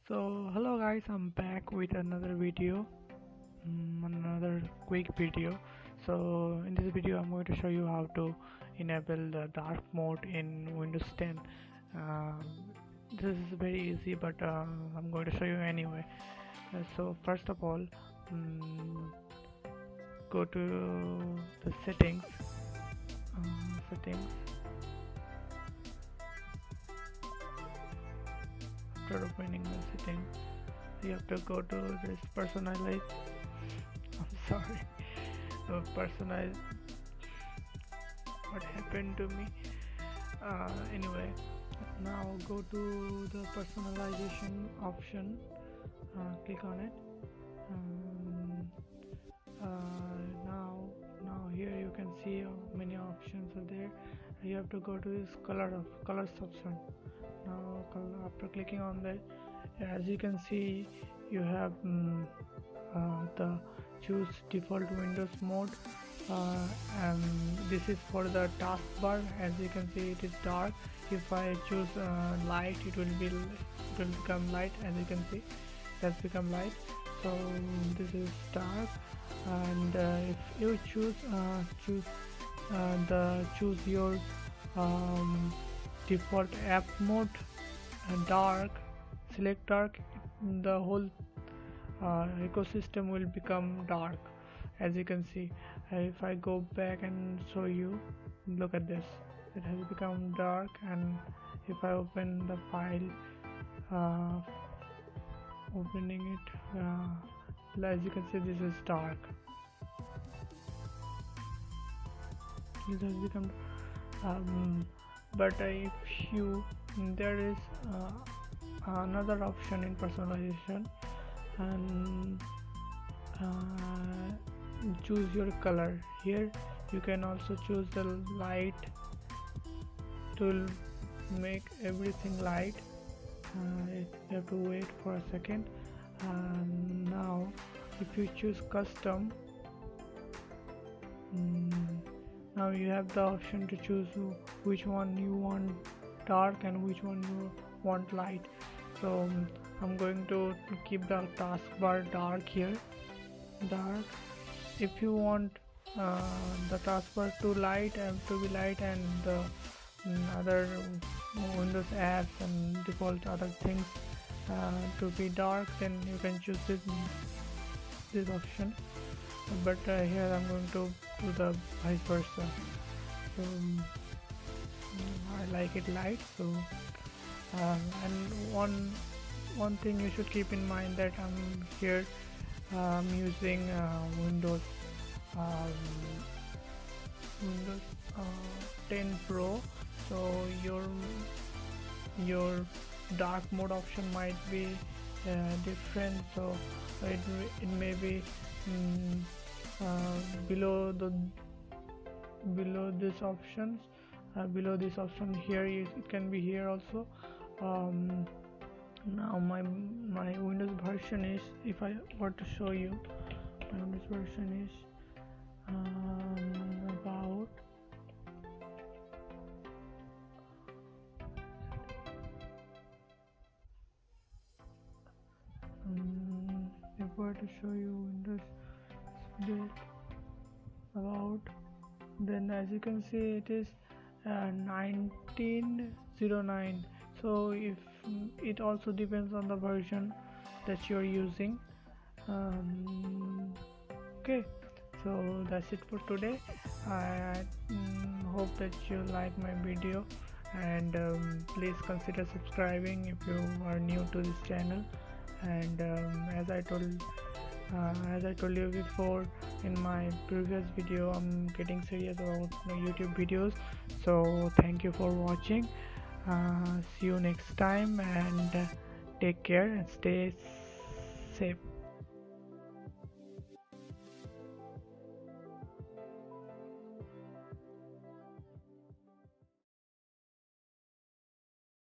So hello guys, I'm back with another video, another quick video. So in this video I'm going to show you how to enable the dark mode in Windows 10. Um, this is very easy, but I'm going to show you anyway. So first of all, um, go to the settings. After opening the settings, you have to go to this personalize. I'm sorry. Personalize. What happened to me? Anyway, now go to the personalization option. Click on it. Um, now here you can see how many options are there. You have to go to this colors option. Now after clicking on that, as you can see, you have the choose default Windows mode, uh, and this is for the taskbar. As you can see, it is dark. If I choose light, it will become light. As you can see, it has become light. So this is dark, and if you choose your default app mode, dark, select dark, the whole ecosystem will become dark. As you can see, if I go back and show you, look at this, it has become dark. And if I open the file, uh, opening it, as you can see, this is dark. This has become but if you there is another option in personalization, and choose your color. Here you can also choose the light to make everything light. You have to wait for a second. Now if you choose custom, now you have the option to choose which one you want dark and which one you want light. So I'm going to keep the taskbar dark here, dark. If you want the taskbar to be light, and the other Windows apps and default other things to be dark, then you can choose this option. But here I'm going to do the vice versa. So I like it light. So and one thing you should keep in mind, that I'm here using Windows um, Windows 10 Pro. So your dark mode option might be different. So it may be below this options, below this option here. It can be here also. Now my Windows version is, if I were to show you, my Windows version is about if I were to show you Windows build about, then as you can see, it is 1909. So if it also depends on the version that you're using. Okay, so that's it for today. I hope that you like my video, and please consider subscribing if you are new to this channel. And as I told you before in my previous video, I'm getting serious about my YouTube videos. So thank you for watching. See you next time, and take care and stay safe.